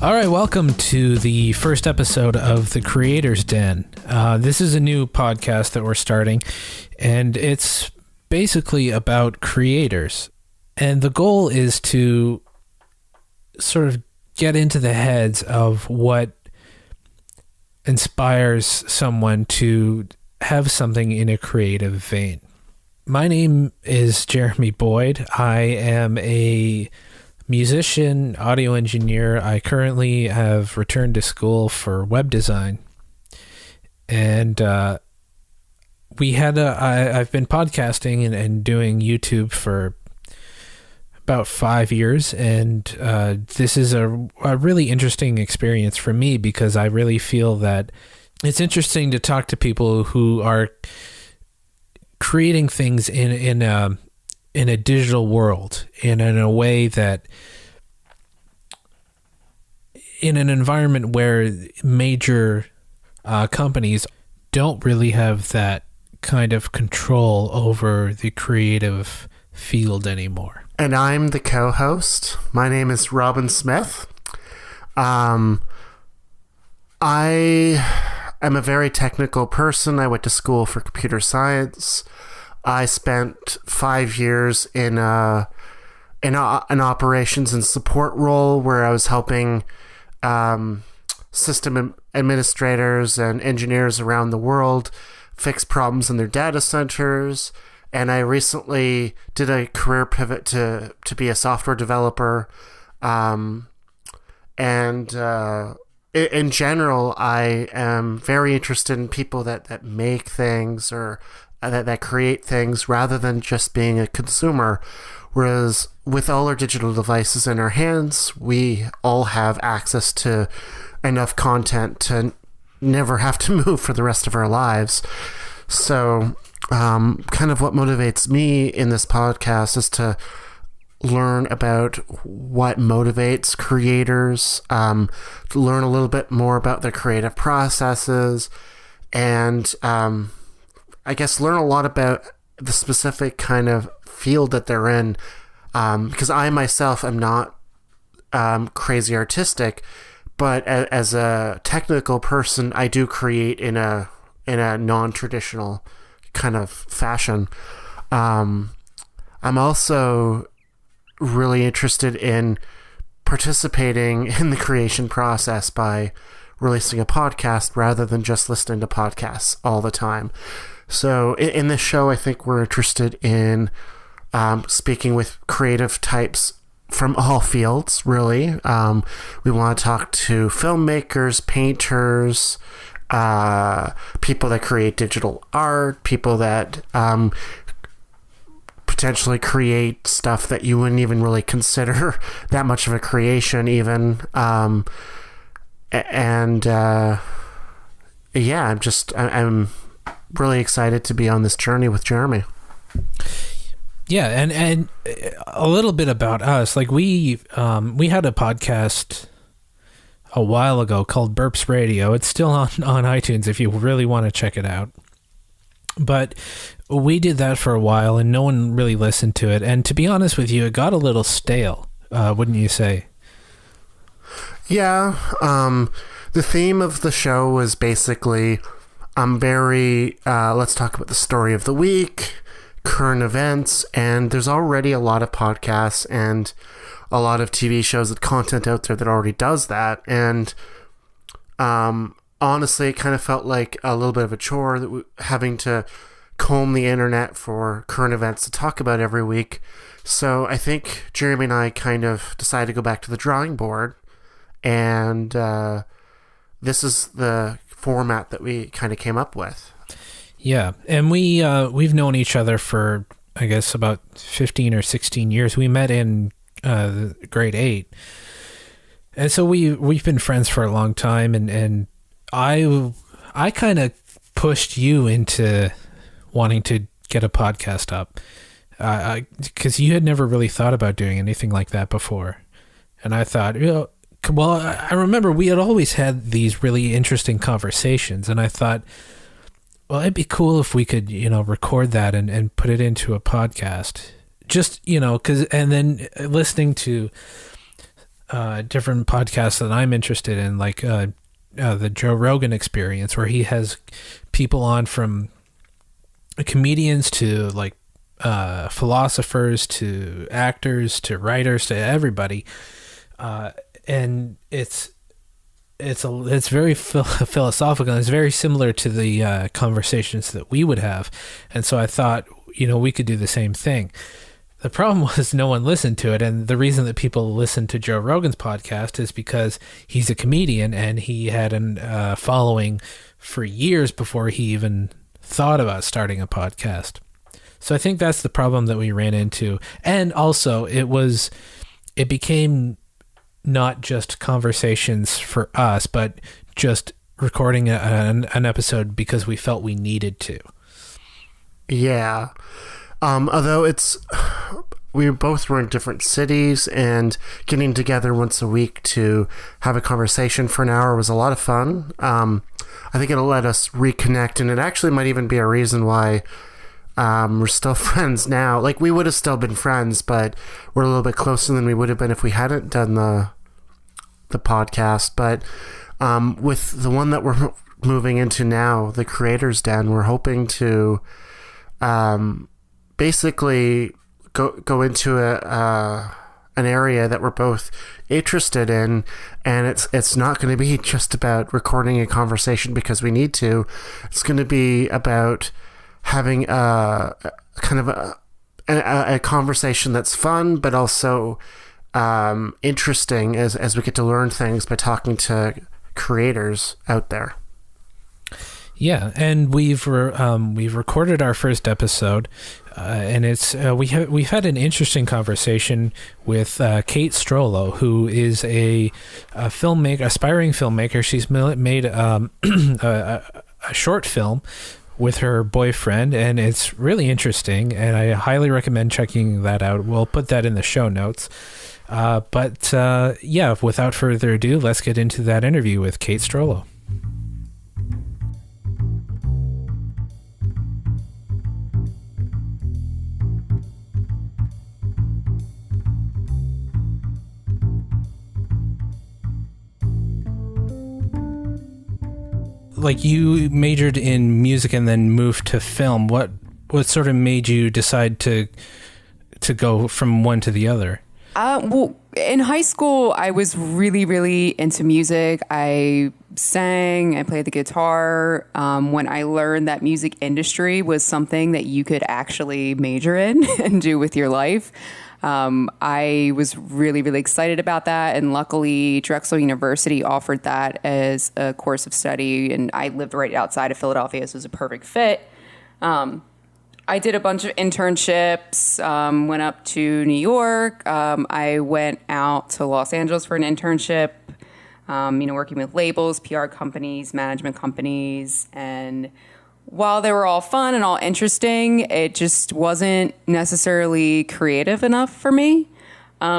All right, welcome to the first episode of The Creator's Den. This is a new podcast that we're starting, and it's basically about creators. And the goal is to sort of get into the heads of what inspires someone to have something in a creative vein. My name is Jeremy Boyd. I am a musician, audio engineer. I currently have returned to school for web design. And I've been podcasting and doing YouTube for about 5 years, and this is a really interesting experience for me because I really feel that it's interesting to talk to people who are creating things in a digital world and in a way that in an environment where major companies don't really have that kind of control over the creative field anymore. And I'm the co-host. My name is Robin Smith. I am a very technical person. I went to school for computer science. I spent 5 years in an operations and support role where I was helping system administrators and engineers around the world fix problems in their data centers. And I recently did a career pivot to be a software developer. In general, I am very interested in people that make things or that create things rather than just being a consumer. Whereas with all our digital devices in our hands, we all have access to enough content to never have to move for the rest of our lives. So kind of what motivates me in this podcast is to learn about what motivates creators, to learn a little bit more about their creative processes, and I guess learn a lot about the specific kind of field that they're in, because I myself am not crazy artistic, but as a technical person, I do create in a non-traditional kind of fashion. I'm also really interested in participating in the creation process by releasing a podcast rather than just listening to podcasts all the time. So in this show, I think we're interested in speaking with creative types from all fields, really. We want to talk to filmmakers, painters, people that create digital art, people that potentially create stuff that you wouldn't even really consider that much of a creation even. I'm really excited to be on this journey with Jeremy. Yeah, and a little bit about us. Like we had a podcast a while ago called Burps Radio. It's still on iTunes if you really want to check it out. But we did that for a while and no one really listened to it. And to be honest with you, it got a little stale, wouldn't you say? Yeah. The theme of the show was basically let's talk about the story of the week, current events, and there's already a lot of podcasts and a lot of TV shows and content out there that already does that. And honestly, it kind of felt like a little bit of a chore that having to comb the internet for current events to talk about every week. So I think Jeremy and I kind of decided to go back to the drawing board, and this is the format that we kind of came up with. Yeah, and we've known each other for, I guess, about 15 or 16 years. We met in grade 8, and so we've been friends for a long time. And I kind of pushed you into wanting to get a podcast up, because you had never really thought about doing anything like that before, and I thought, well, I remember we had always had these really interesting conversations, and I thought, well, it'd be cool if we could, record that and put it into a podcast. Just, and then listening to different podcasts that I'm interested in, like the Joe Rogan Experience, where he has people on from comedians to like philosophers to actors to writers to everybody, and it's very philosophical, and it's very similar to the conversations that we would have. And so I thought, we could do the same thing. The problem was no one listened to it, and the reason that people listen to Joe Rogan's podcast is because he's a comedian, and he had a following for years before he even thought about starting a podcast. So I think that's the problem that we ran into. And also it became not just conversations for us, but just recording an episode because we felt we needed to. Yeah. Although we both were in different cities, and getting together once a week to have a conversation for an hour was a lot of fun. I think it'll let us reconnect, and it actually might even be a reason why we're still friends now. Like, we would have still been friends, but we're a little bit closer than we would have been if we hadn't done the podcast. But with the one that we're moving into now, the Creators Den, we're hoping to basically go into an area that we're both interested in, and it's not going to be just about recording a conversation because we need to. It's going to be about having a kind of a conversation that's fun, but also interesting as we get to learn things by talking to creators out there. Yeah, and we've recorded our first episode, and it's we've had an interesting conversation with Kate Strollo, who is a filmmaker, aspiring filmmaker. She's made a short film with her boyfriend, and it's really interesting, and I highly recommend checking that out. We'll put that in the show notes. But without further ado, let's get into that interview with Kate Strollo. Like, you majored in music and then moved to film. What sort of made you decide to go from one to the other? Well, in high school, I was really, really into music. I sang, I played the guitar. When I learned that music industry was something that you could actually major in and do with your life, I was really, really excited about that. And luckily, Drexel University offered that as a course of study. And I lived right outside of Philadelphia, so it was a perfect fit. I did a bunch of internships, went up to New York. I went out to Los Angeles for an internship, working with labels, PR companies, management companies. And while they were all fun and all interesting, it just wasn't necessarily creative enough for me.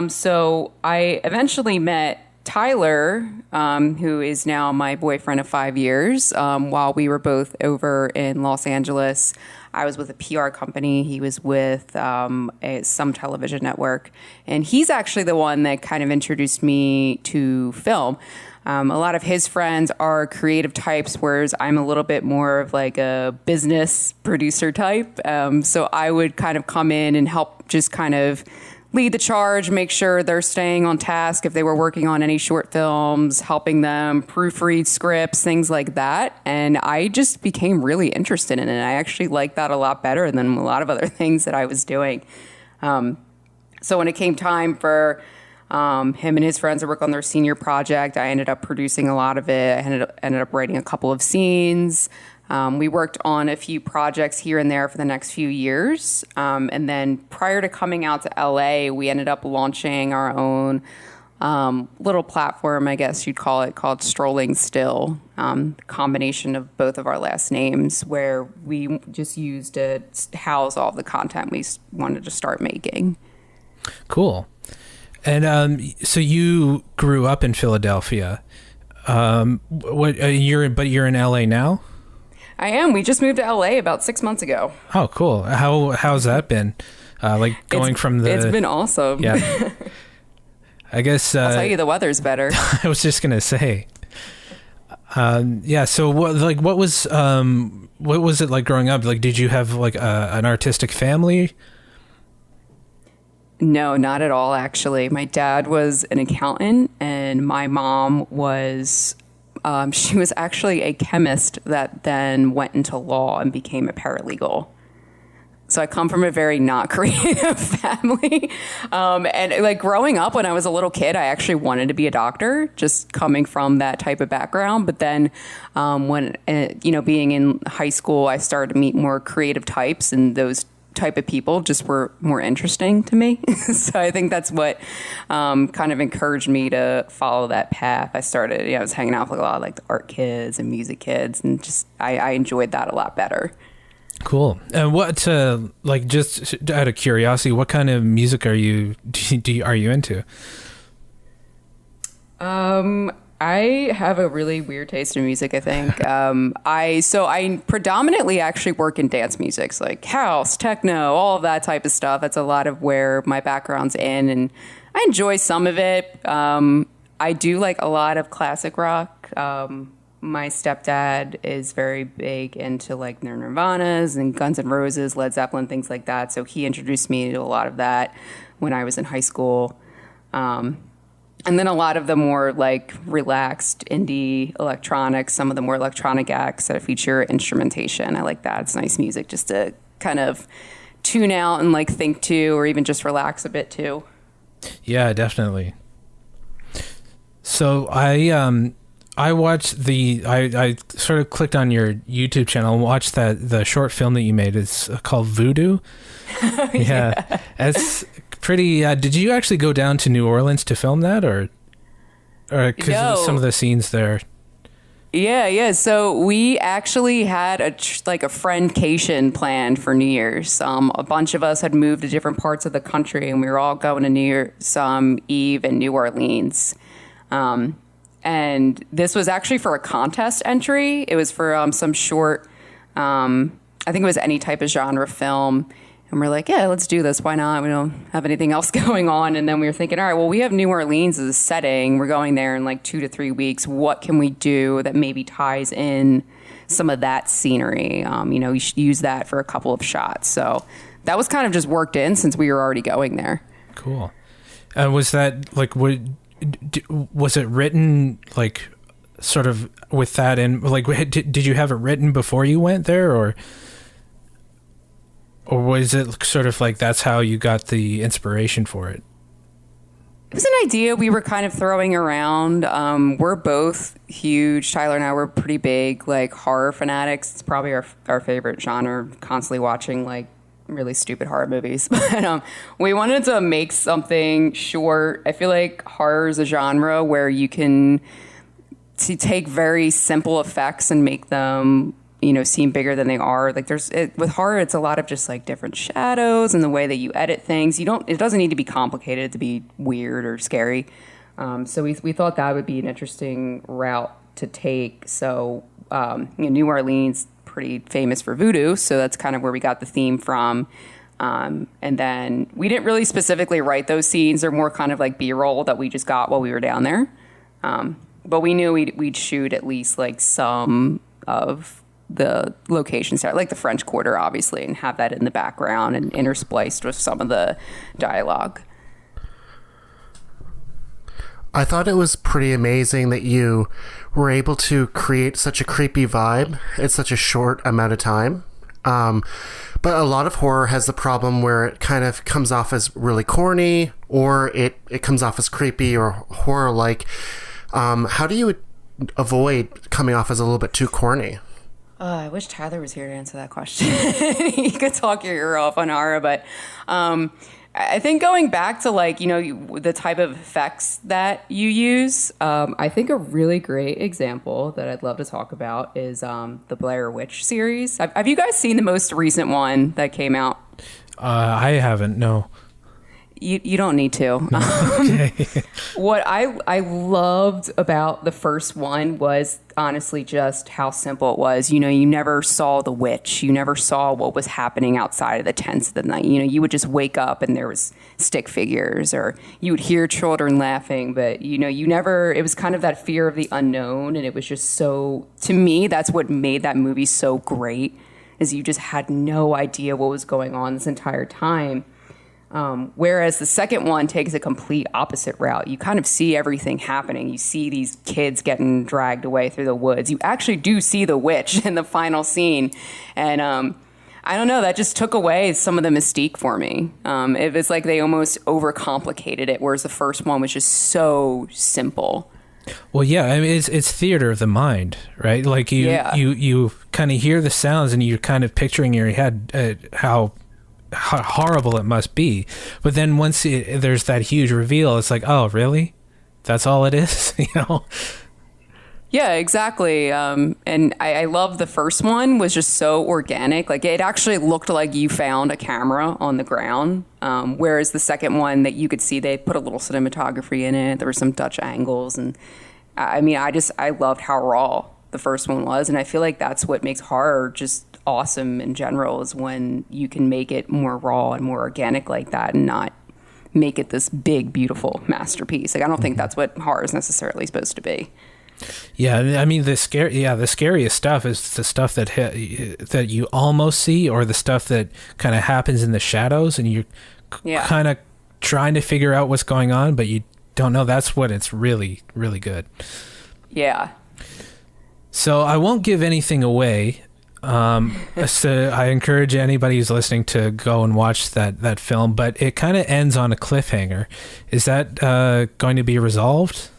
So I eventually met Tyler, who is now my boyfriend of 5 years. While we were both over in Los Angeles, I was with a PR company. He was with some television network. And he's actually the one that kind of introduced me to film. A lot of his friends are creative types, whereas I'm a little bit more of like a business producer type. So I would kind of come in and help just kind of lead the charge, make sure they're staying on task if they were working on any short films, helping them proofread scripts, things like that. And I just became really interested in it. I actually liked that a lot better than a lot of other things that I was doing. So when it came time for him and his friends to work on their senior project, I ended up producing a lot of it. I ended up writing a couple of scenes. We worked on a few projects here and there for the next few years. And then prior to coming out to LA, we ended up launching our own little platform, I guess you'd call it, called Strolling Still, combination of both of our last names, where we just used to house all the content we wanted to start making. Cool. And so you grew up in Philadelphia. You're in LA now? I am. We just moved to LA about 6 months ago. Oh, cool. How's that been? It's been awesome. Yeah. I guess I'll tell you the weather's better. I was just gonna say. Yeah. So what was it like growing up? Like, did you have like an artistic family? No, not at all, actually. My dad was an accountant, and my mom was, she was actually a chemist that then went into law and became a paralegal. So I come from a very not creative family. And like growing up when I was a little kid, I actually wanted to be a doctor, just coming from that type of background. But then when, being in high school, I started to meet more creative types, and those type of people just were more interesting to me. So I think that's what kind of encouraged me to follow that path. I was hanging out with a lot of like the art kids and music kids, and just I enjoyed that a lot better. Cool. And what, like, just out of curiosity, what kind of music are you into? I have a really weird taste in music, I think. I predominantly actually work in dance music, so like house, techno, all of that type of stuff. That's a lot of where my background's in, and I enjoy some of it. I do like a lot of classic rock. My stepdad is very big into like Nirvanas and Guns N' Roses, Led Zeppelin, things like that. So he introduced me to a lot of that when I was in high school. And then a lot of the more like relaxed indie electronics, some of the more electronic acts that feature instrumentation. I like that. It's nice music just to kind of tune out and like think to, or even just relax a bit too. Yeah, definitely. So I watched I sort of clicked on your YouTube channel and watched the short film that you made. It's called Voodoo. Yeah. It's pretty, did you actually go down to New Orleans to film that, or because No. some of the scenes there? Yeah. So we actually had a friendcation planned for New Year's. A bunch of us had moved to different parts of the country, and we were all going to New Year's Eve in New Orleans. And this was actually for a contest entry. It was for some short, I think it was any type of genre film. And we're like, yeah, let's do this. Why not? We don't have anything else going on. And then we were thinking, all right, well, we have New Orleans as a setting. We're going there in like 2 to 3 weeks. What can we do that maybe ties in some of that scenery? We should use that for a couple of shots. So that was kind of just worked in since we were already going there. Cool. Was that like, was it written like sort of with that in, like, did you have it written before you went there, or was it sort of like that's how you got the inspiration for it? It was an idea we were kind of throwing around. We're both huge. Tyler and I were pretty big like horror fanatics. It's probably our favorite genre. Constantly watching like really stupid horror movies. But we wanted to make something short. I feel like horror is a genre where you can take very simple effects and make them seem bigger than they are. Like with horror, it's a lot of just like different shadows and the way that you edit things. It doesn't need to be complicated to be weird or scary. So we thought that would be an interesting route to take. So New Orleans, pretty famous for voodoo, so that's kind of where we got the theme from. And then we didn't really specifically write those scenes. They're more kind of like B-roll that we just got while we were down there. But we knew we'd shoot at least like some of the locations there, like the French Quarter, obviously, and have that in the background and interspliced with some of the dialogue. I thought it was pretty amazing that you were able to create such a creepy vibe in such a short amount of time. But a lot of horror has the problem where it kind of comes off as really corny, or it comes off as creepy or horror-like. How do you avoid coming off as a little bit too corny? I wish Tyler was here to answer that question. He could talk your ear off on horror, but I think going back to like, the type of effects that you use, I think a really great example that I'd love to talk about is the Blair Witch series. Have you guys seen the most recent one that came out? I haven't, no. You don't need to. Okay. What I loved about the first one was honestly just how simple it was. You know, you never saw the witch. You never saw what was happening outside of the tents of the night. You know, you would just wake up and there was stick figures, or you would hear children laughing, but you know, it was kind of that fear of the unknown, and it was just so, to me, that's what made that movie so great, is you just had no idea what was going on this entire time. Whereas the second one takes a complete opposite route. You kind of see everything happening. You see these kids getting dragged away through the woods. You actually do see the witch in the final scene. And I don't know, that just took away some of the mystique for me. It was like they almost overcomplicated it, whereas the first one was just so simple. Well, yeah, I mean, it's theater of the mind, right? Like you kind of hear the sounds and you're kind of picturing in your head how horrible it must be, but then once there's that huge reveal, it's like, oh really, that's all it is. You know? Yeah, exactly. And I love the first one was just so organic. Like it actually looked like you found a camera on the ground, whereas the second one, that you could see they put a little cinematography in it. There were some Dutch angles, and I mean, I loved how raw the first one was, and I feel like that's what makes horror just awesome in general, is when you can make it more raw and more organic like that, and not make it this big, beautiful masterpiece. Like I don't think that's what horror is necessarily supposed to be. Yeah, I mean the scariest stuff is the stuff that you almost see, or the stuff that kind of happens in the shadows, and you're kind of trying to figure out what's going on, but you don't know. That's when it's really, really good. Yeah. So I won't give anything away. So I encourage anybody who's listening to go and watch that film, but it kind of ends on a cliffhanger. Is that going to be resolved?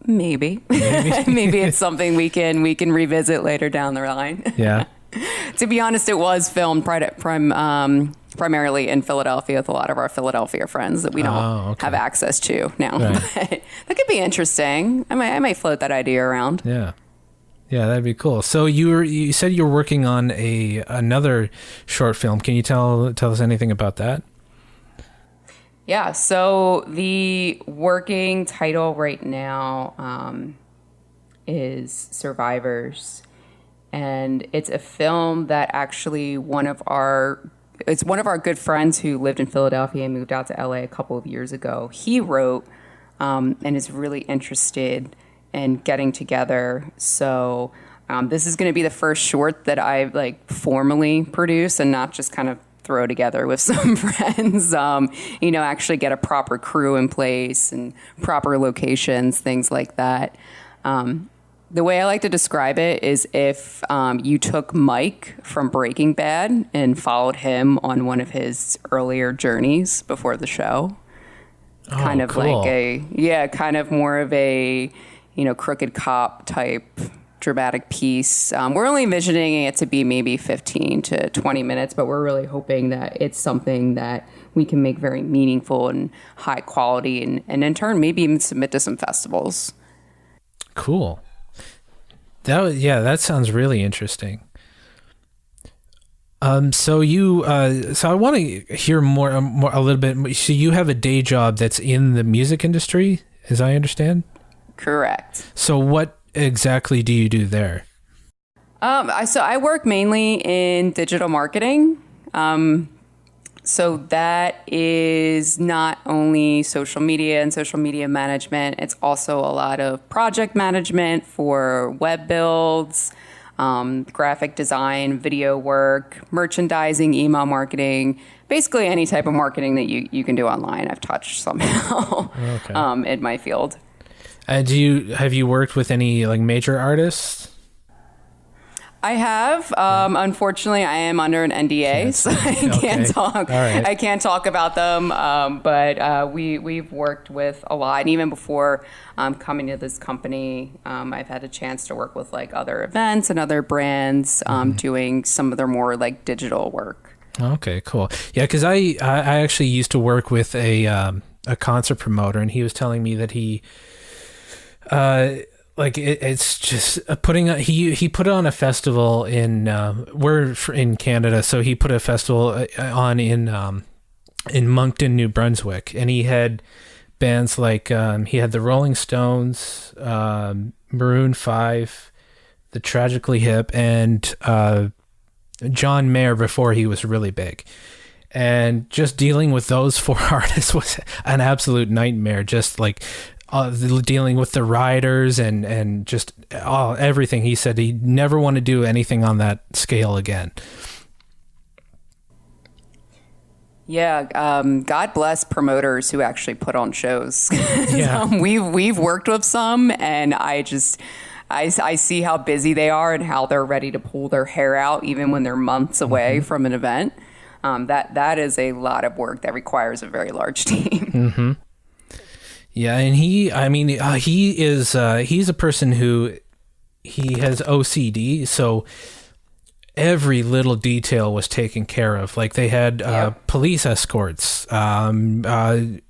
Maybe. Maybe it's something we can revisit later down the line. Yeah. To be honest, it was filmed primarily in Philadelphia with a lot of our Philadelphia friends that we don't have access to now. Right. But that could be interesting. I might float that idea around. Yeah. Yeah, that'd be cool. So you said you're working on another short film. Can you tell us anything about that? Yeah, so the working title right now is Survivors, and it's a film that actually one of our good friends who lived in Philadelphia and moved out to LA a couple of years ago. He wrote and is really interested in getting together. So this is going to be the first short that I formally produce, and not just kind of throw together with some friends, actually get a proper crew in place and proper locations, things like that. The way I like to describe it is if you took Mike from Breaking Bad and followed him on one of his earlier journeys before the show. Kind of cool. Kind of more of a, crooked cop type dramatic piece. We're only envisioning it to be maybe 15 to 20 minutes, but we're really hoping that it's something that we can make very meaningful and high quality, and in turn maybe even submit to some festivals. Cool. That sounds really interesting. So I want to hear more a little bit. So you have a day job that's in the music industry, as I understand? Correct. So what exactly do you do there? So I work mainly in digital marketing. So that is not only social media and social media management, it's also a lot of project management for web builds, graphic design, video work, merchandising, email marketing, basically any type of marketing that you can do online. I've touched somehow in my field. Have you worked with any major artists? I have. Unfortunately, I am under an NDA, so I can't talk. Right. I can't talk about them. But we've worked with a lot, and even before coming to this company, I've had a chance to work with other events and other brands, doing some of their more digital work. Okay, cool. Yeah, because I actually used to work with a concert promoter, and he was telling me that he it's just putting he put on a festival in we're in Canada, so he put a festival on in Moncton, New Brunswick, and he had bands like he had the Rolling Stones, Maroon 5, the Tragically Hip, and John Mayer before he was really big. And just dealing with those four artists was an absolute nightmare. Just like dealing with the riders and just everything. He said he never want to do anything on that scale again. Yeah, God bless promoters who actually put on shows. Yeah. We've worked with some, and I see how busy they are and how they're ready to pull their hair out even when they're months away from an event. That is a lot of work that requires a very large team. Mm-hmm. Yeah, and he's a person who he has OCD, so every little detail was taken care of. Like they had police escorts, ambulances,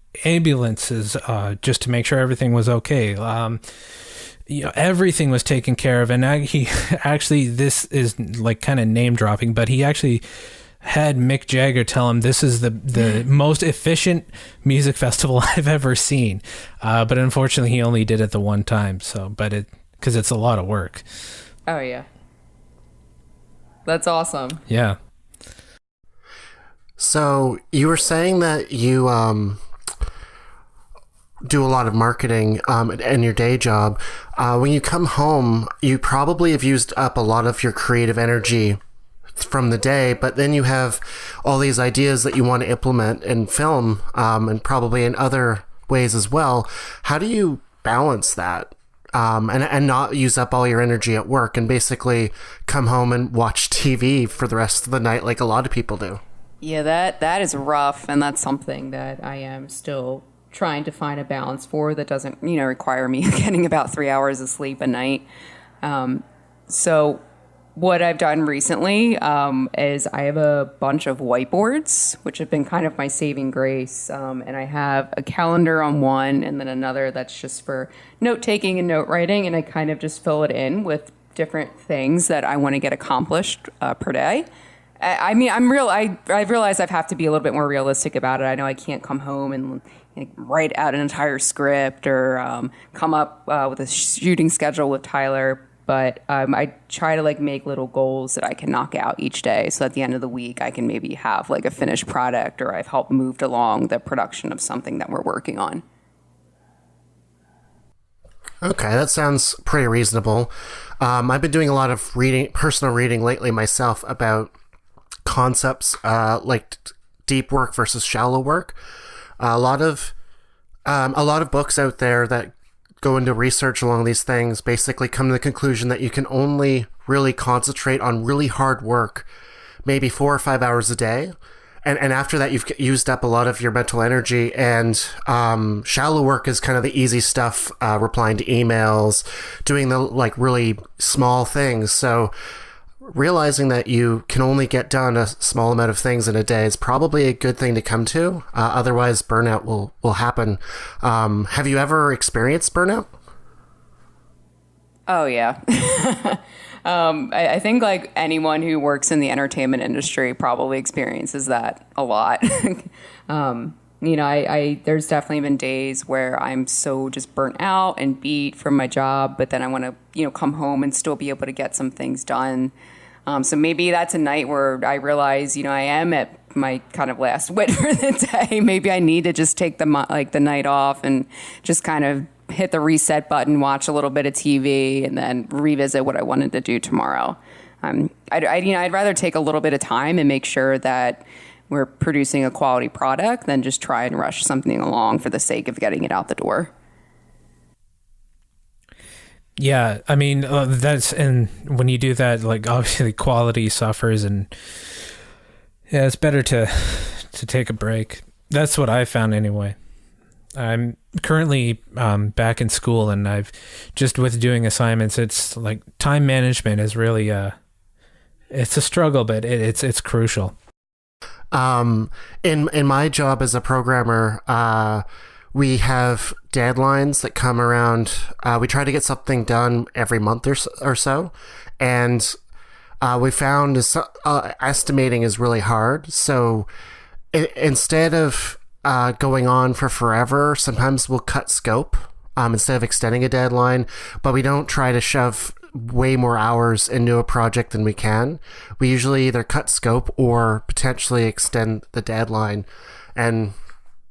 just to make sure everything was okay. Everything was taken care of, and he actually, this is like kind of name dropping, but he actually had Mick Jagger tell him this is the most efficient music festival I've ever seen. But unfortunately he only did it the one time. So, because it's a lot of work. Oh yeah. That's awesome. Yeah. So you were saying that you do a lot of marketing in your day job. When you come home, you probably have used up a lot of your creative energy from the day, but then you have all these ideas that you want to implement in film and probably in other ways as well. How do you balance that and not use up all your energy at work and basically come home and watch TV for the rest of the night like a lot of people do? Yeah, that is rough, and that's something that I am still trying to find a balance for that doesn't require me getting about 3 hours of sleep a night. So what I've done recently is I have a bunch of whiteboards, which have been kind of my saving grace. And I have a calendar on one and then another that's just for note taking and note writing. And I kind of just fill it in with different things that I want to get accomplished per day. I mean, I've realized I have to be a little bit more realistic about it. I know I can't come home and write out an entire script or come up with a shooting schedule with Tyler. But I try to make little goals that I can knock out each day. So at the end of the week, I can maybe have a finished product, or I've helped moved along the production of something that we're working on. Okay, that sounds pretty reasonable. I've been doing a lot of personal reading lately myself about concepts like deep work versus shallow work. A lot of books out there that go into research along these things basically come to the conclusion that you can only really concentrate on really hard work maybe 4 or 5 hours a day, and after that you've used up a lot of your mental energy, and shallow work is kind of the easy stuff, replying to emails, doing the really small things. So realizing that you can only get done a small amount of things in a day is probably a good thing to come to. Otherwise, burnout will happen. Have you ever experienced burnout? Oh, yeah. I think anyone who works in the entertainment industry probably experiences that a lot. There's definitely been days where I'm so just burnt out and beat from my job, but then I want to, come home and still be able to get some things done. So maybe that's a night where I realize, I am at my kind of last wit for the day. Maybe I need to just take the night off and just kind of hit the reset button, watch a little bit of TV, and then revisit what I wanted to do tomorrow. I'd rather take a little bit of time and make sure that we're producing a quality product than just try and rush something along for the sake of getting it out the door. Yeah, I mean, and when you do that, obviously quality suffers, and yeah, it's better to take a break. That's what I found anyway. I'm currently back in school, and I've just with doing assignments, it's time management is really it's a struggle, but it's crucial. In my job as a programmer, we have deadlines that come around. We try to get something done every month or so. And we found estimating is really hard. So instead of going on for forever, sometimes we'll cut scope instead of extending a deadline, but we don't try to shove way more hours into a project than we can. We usually either cut scope or potentially extend the deadline. And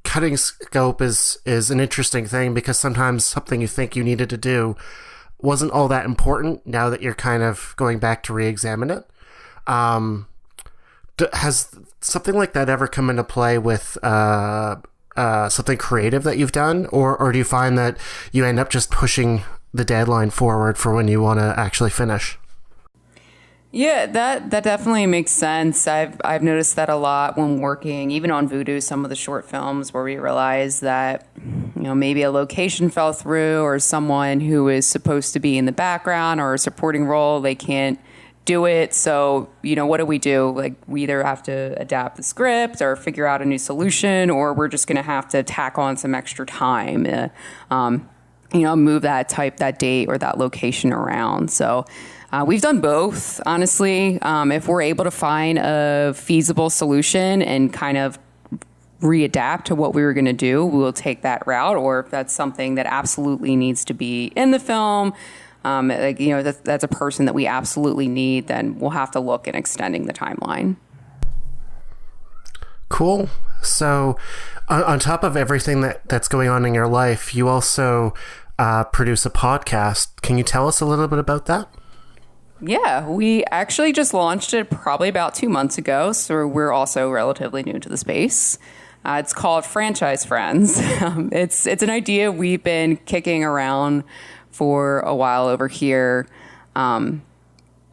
cutting scope is an interesting thing because sometimes something you think you needed to do wasn't all that important now that you're kind of going back to re-examine it. Has something like that ever come into play with something creative that you've done? Or do you find that you end up just pushing the deadline forward for when you want to actually finish? Yeah, that definitely makes sense. I've noticed that a lot when working, even on Voodoo, some of the short films where we realize that, maybe a location fell through or someone who is supposed to be in the background or a supporting role, they can't do it. So, what do we do? Like, we either have to adapt the script or figure out a new solution, or we're just going to have to tack on some extra time, move that date or that location around. So, we've done both, honestly. If we're able to find a feasible solution and kind of readapt to what we were going to do, we'll take that route. Or if that's something that absolutely needs to be in the film, that's a person that we absolutely need, then we'll have to look at extending the timeline. Cool. So on top of everything that's going on in your life, you also produce a podcast. Can you tell us a little bit about that? Yeah, we actually just launched it probably about 2 months ago, so we're also relatively new to the space. It's called Franchise Friends. It's an idea we've been kicking around for a while over here. Tyler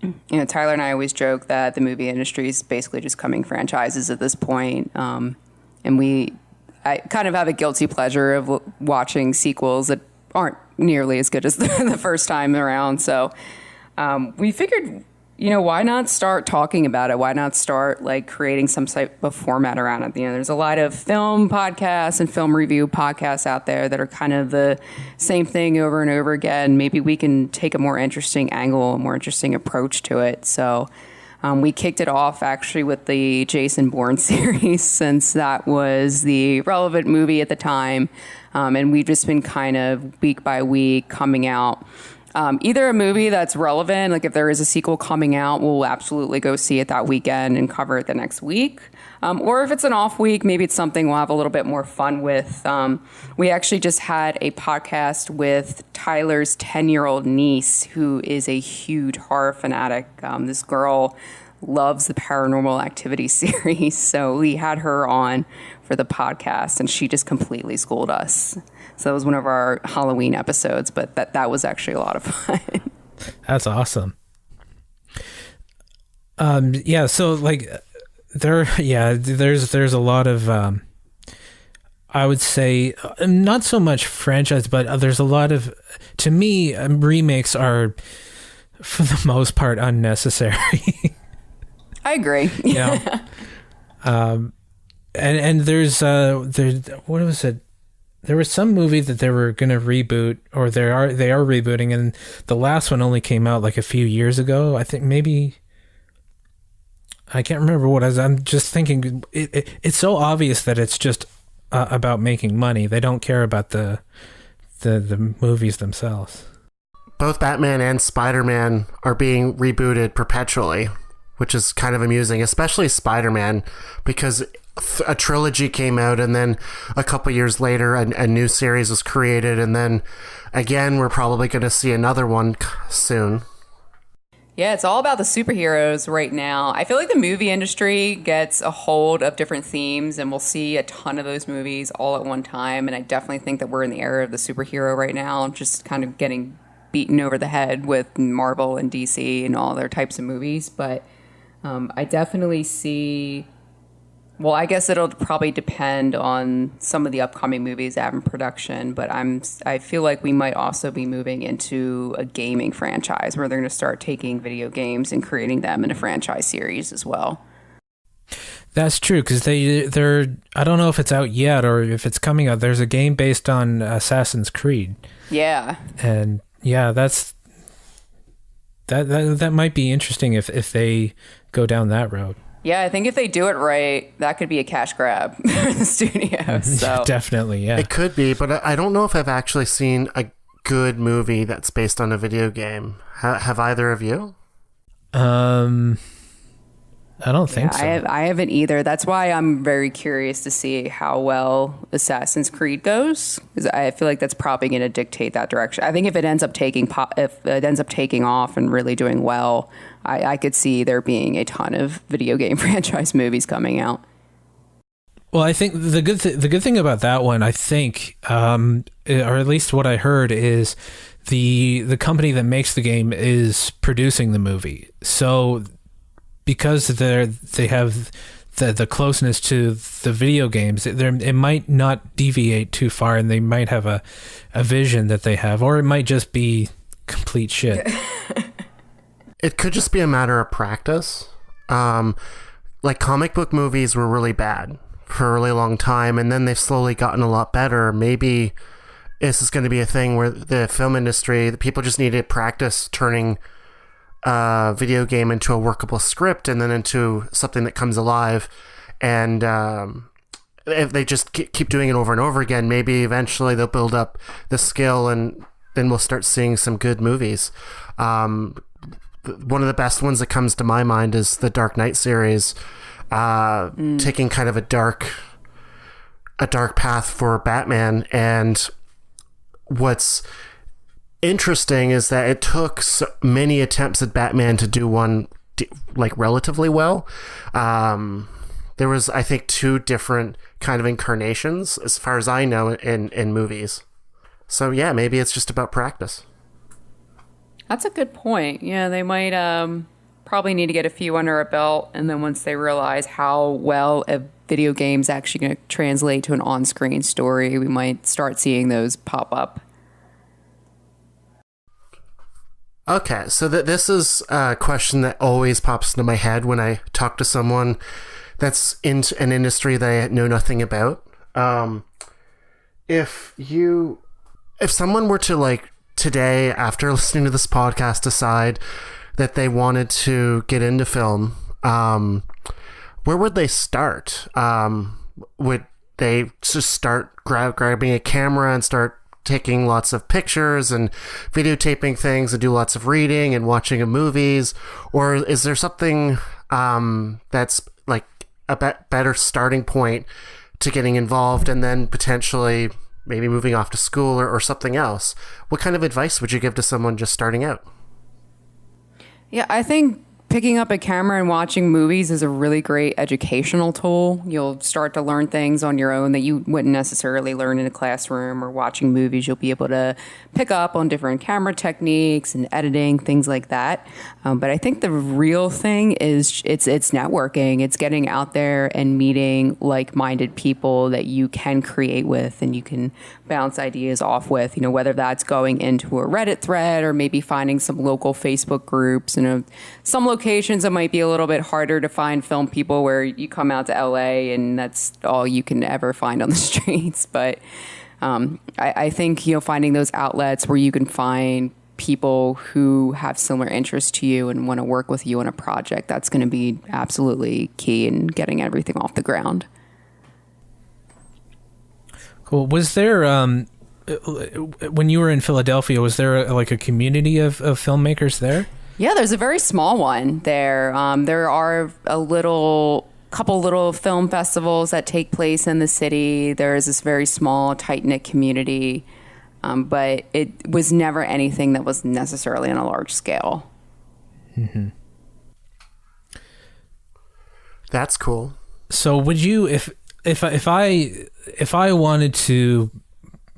and I always joke that the movie industry is basically just coming franchises at this point. And I kind of have a guilty pleasure of watching sequels that aren't nearly as good as the first time around. So we figured, why not start talking about it? Why not start creating some type of format around it? There's a lot of film podcasts and film review podcasts out there that are kind of the same thing over and over again. Maybe we can take a more interesting angle, a more interesting approach to it. So we kicked it off actually with the Jason Bourne series, since that was the relevant movie at the time. And we've just been kind of week by week coming out. Either a movie that's relevant, like if there is a sequel coming out, we'll absolutely go see it that weekend and cover it the next week. Or if it's an off week, maybe it's something we'll have a little bit more fun with. We actually just had a podcast with Tyler's 10-year-old niece, who is a huge horror fanatic. This girl loves the Paranormal Activity series. So we had her on for the podcast, and she just completely schooled us. So that was one of our Halloween episodes, but that was actually a lot of fun. That's awesome. So there's a lot of, I would say, not so much franchise, but there's a lot of, to me, remakes are, for the most part, unnecessary. I agree. And there's what was it? There was some movie that they were going to reboot, or they are rebooting, and the last one only came out a few years ago. I think maybe, I can't remember what I'm just thinking. It's so obvious that it's just about making money. They don't care about the movies themselves. Both Batman and Spider-Man are being rebooted perpetually, which is kind of amusing, especially Spider-Man, because a trilogy came out, and then a couple years later a new series was created, and then again we're probably going to see another one soon. Yeah, it's all about the superheroes right now. I feel like the movie industry gets a hold of different themes, and we'll see a ton of those movies all at one time. And I definitely think that we're in the era of the superhero right now, just kind of getting beaten over the head with Marvel and DC and all their types of movies. But I definitely see... Well, I guess it'll probably depend on some of the upcoming movies that have in production, but I feel like we might also be moving into a gaming franchise where they're going to start taking video games and creating them in a franchise series as well. That's true, because they're I don't know if it's out yet or if it's coming out. There's a game based on Assassin's Creed. Yeah. And yeah, that might be interesting if they go down that road. Yeah, I think if they do it right, that could be a cash grab for the studio. So Definitely, yeah. It could be, but I don't know if I've actually seen a good movie that's based on a video game. Have either of you? I don't think so. I haven't either. That's why I'm very curious to see how well Assassin's Creed goes, because I feel like that's probably going to dictate that direction. I think if it ends up taking off and really doing well, I could see there being a ton of video game franchise movies coming out. Well, I think the good thing about that one, I think, or at least what I heard, is the company that makes the game is producing the movie. So because they have the closeness to the video games, it might not deviate too far, and they might have a vision that they have, or it might just be complete shit. It could just be a matter of practice. Like comic book movies were really bad for a really long time, and then they've slowly gotten a lot better. Maybe this is going to be a thing where the film industry, the people just need to practice turning a video game into a workable script and then into something that comes alive. And if they just keep doing it over and over again, maybe eventually they'll build up the skill, and then we'll start seeing some good movies. One of the best ones that comes to my mind is the Dark Knight series, taking kind of a dark path for Batman. And what's interesting is that it took so many attempts at Batman to do one like relatively well. There was, I think, 2 different kind of incarnations, as far as I know, in movies. So yeah, maybe it's just about practice. That's a good point. Yeah, they might probably need to get a few under a belt, and then once they realize how well a video game's actually going to translate to an on-screen story, we might start seeing those pop up. Okay, so this is a question that always pops into my head when I talk to someone that's in an industry that I know nothing about. If someone were to, like, today, after listening to this podcast, decide that they wanted to get into film, where would they start? Would they just start grabbing a camera and start taking lots of pictures and videotaping things and do lots of reading and watching movies? Or is there something that's like a better starting point to getting involved, and then potentially maybe moving off to school or something else? What kind of advice would you give to someone just starting out? Yeah, I think picking up a camera and watching movies is a really great educational tool. You'll start to learn things on your own that you wouldn't necessarily learn in a classroom, or watching movies. You'll be able to pick up on different camera techniques and editing, things like that. But I think the real thing is it's networking. It's getting out there and meeting like-minded people that you can create with and you can bounce ideas off with, whether that's going into a Reddit thread or maybe finding some local Facebook groups. Some locations it might be a little bit harder to find film people, where you come out to LA and that's all you can ever find on the streets. But I think, finding those outlets where you can find people who have similar interests to you and want to work with you on a project, that's going to be absolutely key in getting everything off the ground. Cool. Was there, when you were in Philadelphia, was there a community of filmmakers there? Yeah, there's a very small one there. There are couple little film festivals that take place in the city. There's this very small, tight-knit community, but it was never anything that was necessarily on a large scale. Mm-hmm. That's cool. So would you, if I wanted to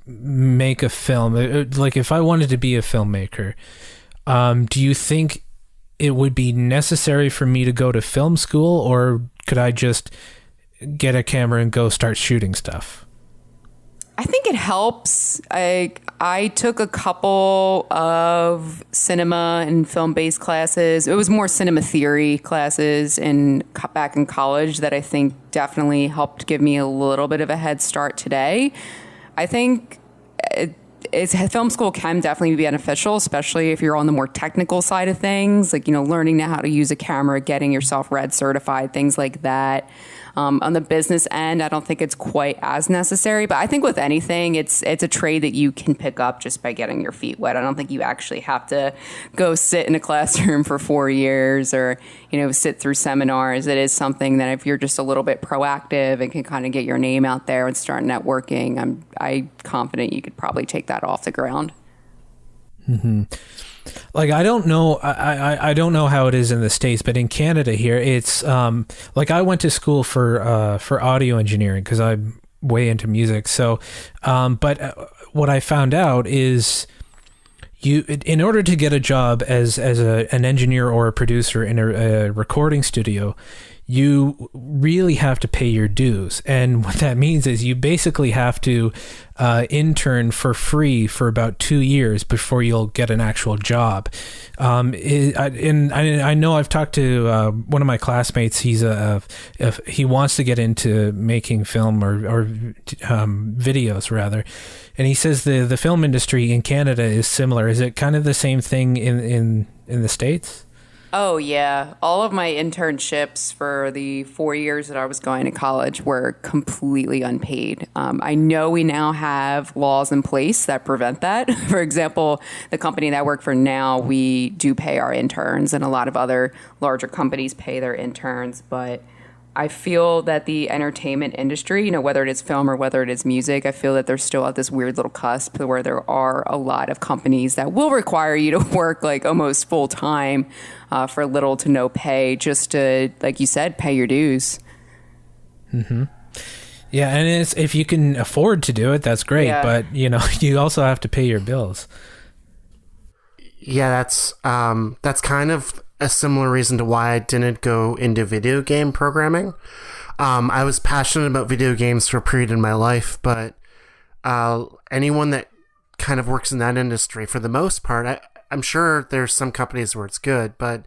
make a film, like if I wanted to be a filmmaker, do you think it would be necessary for me to go to film school, or could I just get a camera and go start shooting stuff? I think it helps. I took a couple of cinema and film-based classes. It was more cinema theory classes back in college that I think definitely helped give me a little bit of a head start today. I think film school can definitely be beneficial, especially if you're on the more technical side of things, like, learning how to use a camera, getting yourself RED certified, things like that. On the business end, I don't think it's quite as necessary, but I think with anything, it's a trade that you can pick up just by getting your feet wet. I don't think you actually have to go sit in a classroom for 4 years or, sit through seminars. It is something that if you're just a little bit proactive and can kind of get your name out there and start networking, I'm confident you could probably take that off the ground. Mm-hmm. Like, I don't know, I don't know how it is in the States, but in Canada here, it's like I went to school for audio engineering because I'm way into music. So, but what I found out is in order to get a job as an engineer or a producer in a recording studio, you really have to pay your dues. And what that means is you basically have to intern for free for about 2 years before you'll get an actual job. And I know I've talked to one of my classmates. He wants to get into making film or videos rather. And he says the film industry in Canada is similar. Is it kind of the same thing in the States? Oh, yeah. All of my internships for the 4 years that I was going to college were completely unpaid. I know we now have laws in place that prevent that. For example, the company that I work for now, we do pay our interns, and a lot of other larger companies pay their interns. But I feel that the entertainment industry, whether it is film or whether it is music, I feel that they're still at this weird little cusp where there are a lot of companies that will require you to work like almost full time for little to no pay, just to, like you said, pay your dues. Mm-hmm. Yeah, and if you can afford to do it, that's great. Yeah. But you also have to pay your bills. Yeah, that's kind of a similar reason to why I didn't go into video game programming. I was passionate about video games for a period in my life, but anyone that kind of works in that industry, for the most part, I'm sure there's some companies where it's good, but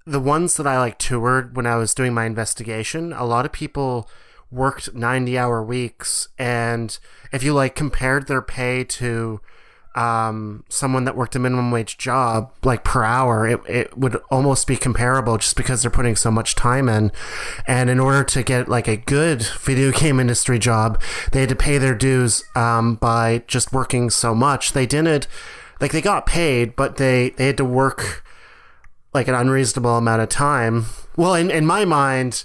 the ones that I toured when I was doing my investigation, a lot of people worked 90-hour weeks, and if you compared their pay to someone that worked a minimum wage job, per hour, it would almost be comparable just because they're putting so much time in. And in order to get a good video game industry job, they had to pay their dues by just working so much. They didn't, they got paid, but they had to work an unreasonable amount of time. Well, in my mind,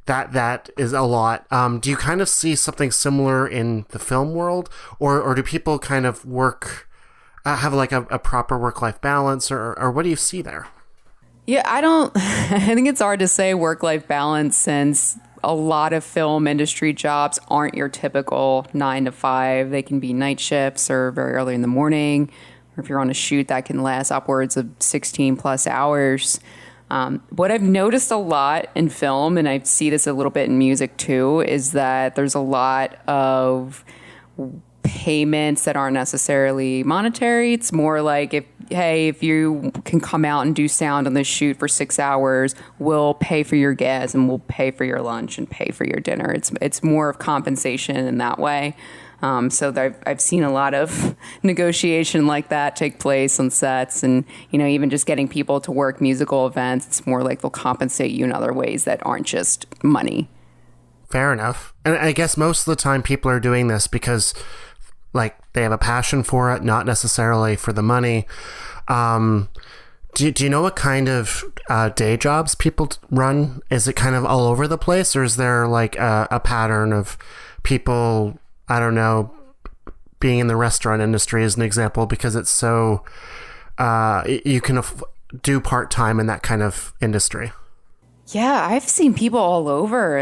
that is a lot. Do you kind of see something similar in the film world, or do people kind of work have a proper work-life balance, or what do you see there? Yeah, I think it's hard to say work-life balance, since a lot of film industry jobs aren't your typical 9 to 5. They can be night shifts or very early in the morning, or if you're on a shoot that can last upwards of 16 plus hours. What I've noticed a lot in film, and I see this a little bit in music too, is that there's a lot of payments that aren't necessarily monetary. It's more like, if you can come out and do sound on this shoot for 6 hours, we'll pay for your gas and we'll pay for your lunch and pay for your dinner. It's more of compensation in that way. So I've seen a lot of negotiation like that take place on sets, and even just getting people to work musical events. It's more like they'll compensate you in other ways that aren't just money. Fair enough. And I guess most of the time people are doing this because they have a passion for it, not necessarily for the money. Do you know what kind of day jobs people run? Is it kind of all over the place, or is there a pattern of people, I don't know, being in the restaurant industry as an example, because it's so you can do part-time in that kind of industry? Yeah, I've seen people all over.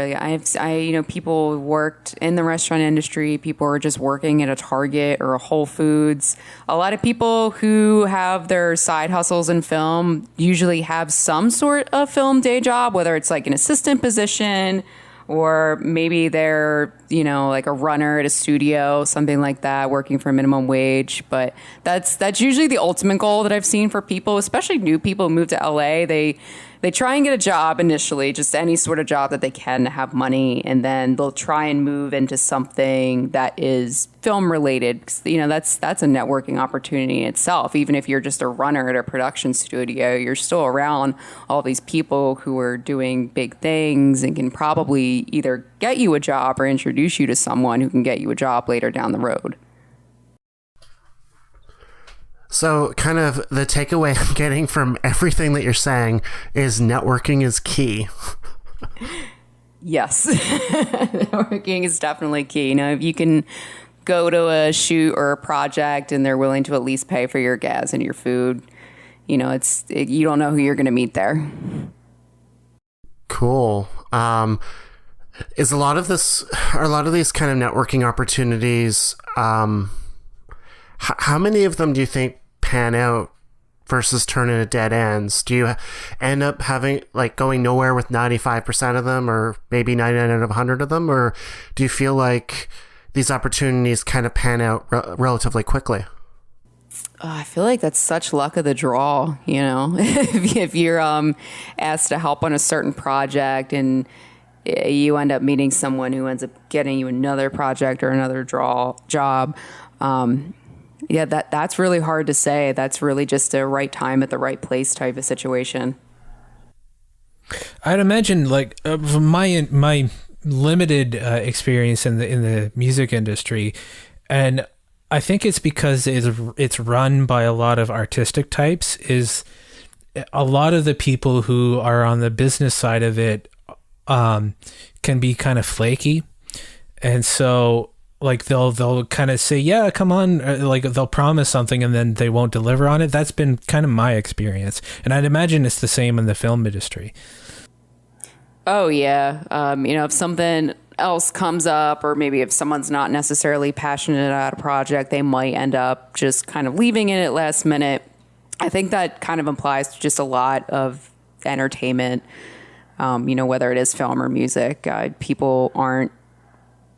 People worked in the restaurant industry. People are just working at a Target or a Whole Foods. A lot of people who have their side hustles in film usually have some sort of film day job, whether it's an assistant position or maybe they're, like a runner at a studio, something like that, working for minimum wage. But that's usually the ultimate goal that I've seen for people, especially new people who move to LA. They try and get a job initially, just any sort of job that they can to have money, and then they'll try and move into something that is film related. Because, that's a networking opportunity in itself. Even if you're just a runner at a production studio, you're still around all these people who are doing big things and can probably either get you a job or introduce you to someone who can get you a job later down the road. So kind of the takeaway I'm getting from everything that you're saying is networking is key. Yes. Networking is definitely key. If you can go to a shoot or a project and they're willing to at least pay for your gas and your food, you don't know who you're going to meet there. Cool. Is a lot of these kind of networking opportunities, how many of them do you think pan out versus turn into dead ends? Do you end up having going nowhere with 95% of them, or maybe 99 out of 100 of them? Or do you feel like these opportunities kind of pan out relatively quickly? I feel like that's such luck of the draw, if you're asked to help on a certain project and you end up meeting someone who ends up getting you another project or another job. Yeah, that's really hard to say. That's really just a right time at the right place type of situation. I'd imagine, from my limited experience in the music industry, and I think it's because it's run by a lot of artistic types, is a lot of the people who are on the business side of it can be kind of flaky, and so they'll kind of say, yeah, come on, they'll promise something and then they won't deliver on it. That's been kind of my experience, and I'd imagine it's the same in the film industry. Oh yeah. If something else comes up, or maybe if someone's not necessarily passionate about a project, they might end up just kind of leaving it at last minute. I think that kind of applies to just a lot of entertainment, whether it is film or music. People aren't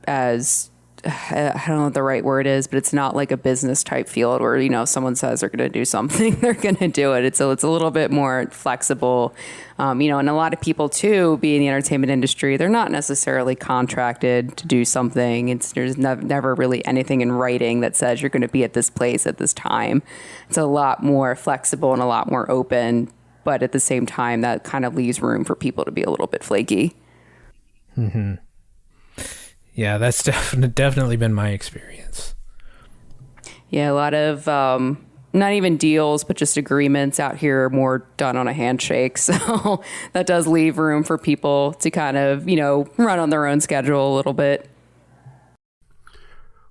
as, I don't know what the right word is, but it's not like a business type field where, if someone says they're going to do something, they're going to do it. It's a little bit more flexible. And a lot of people too, be in the entertainment industry, they're not necessarily contracted to do something. There's never really anything in writing that says you're going to be at this place at this time. It's a lot more flexible and a lot more open, but at the same time, that kind of leaves room for people to be a little bit flaky. Mm-hmm. Yeah, that's definitely been my experience. Yeah, a lot of not even deals, but just agreements out here are more done on a handshake. So that does leave room for people to kind of, run on their own schedule a little bit.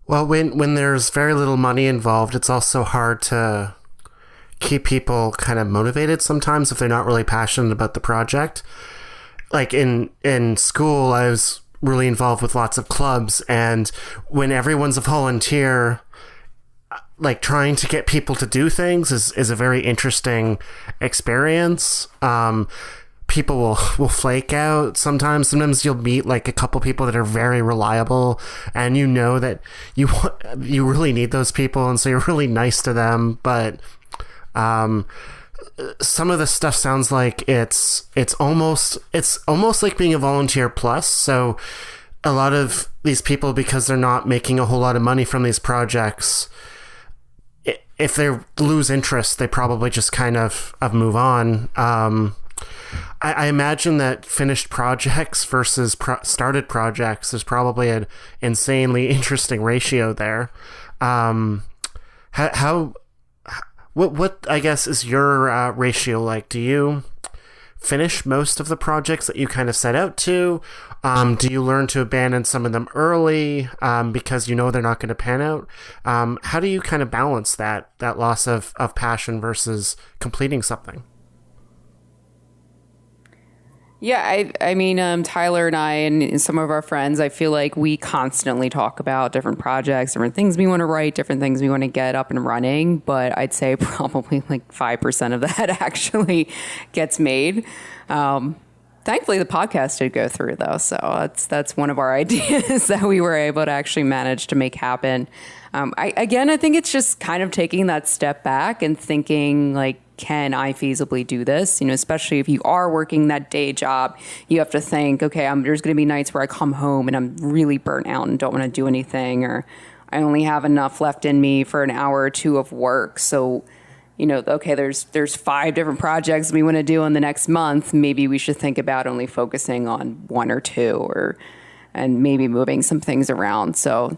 Well, when there's very little money involved, it's also hard to keep people kind of motivated sometimes if they're not really passionate about the project. Like in school, I was really involved with lots of clubs, and when everyone's a volunteer, trying to get people to do things is a very interesting experience. People will flake out sometimes. Sometimes you'll meet a couple people that are very reliable, and that you really need those people, and so you're really nice to them. But some of the stuff sounds like it's almost like being a volunteer plus. So a lot of these people, because they're not making a whole lot of money from these projects, if they lose interest, they probably just kind of move on. I imagine that finished projects versus started projects is probably an insanely interesting ratio there. What I guess is your ratio like? Do you finish most of the projects that you kind of set out to? Do you learn to abandon some of them early because they're not going to pan out? How do you kind of balance that loss of passion versus completing something? Yeah, I mean, Tyler and I and some of our friends, I feel like we constantly talk about different projects, different things we want to write, different things we want to get up and running. But I'd say probably 5% of that actually gets made. That Thankfully, the podcast did go through though, so that's one of our ideas that we were able to actually manage to make happen. I think it's just kind of taking that step back and thinking like, can I feasibly do this? Especially if you are working that day job, you have to think, okay, there's going to be nights where I come home and I'm really burnt out and don't want to do anything, or I only have enough left in me for an hour or two of work. So, okay, there's 5 different projects we want to do in the next month. Maybe we should think about only focusing on 1 or 2, and maybe moving some things around. So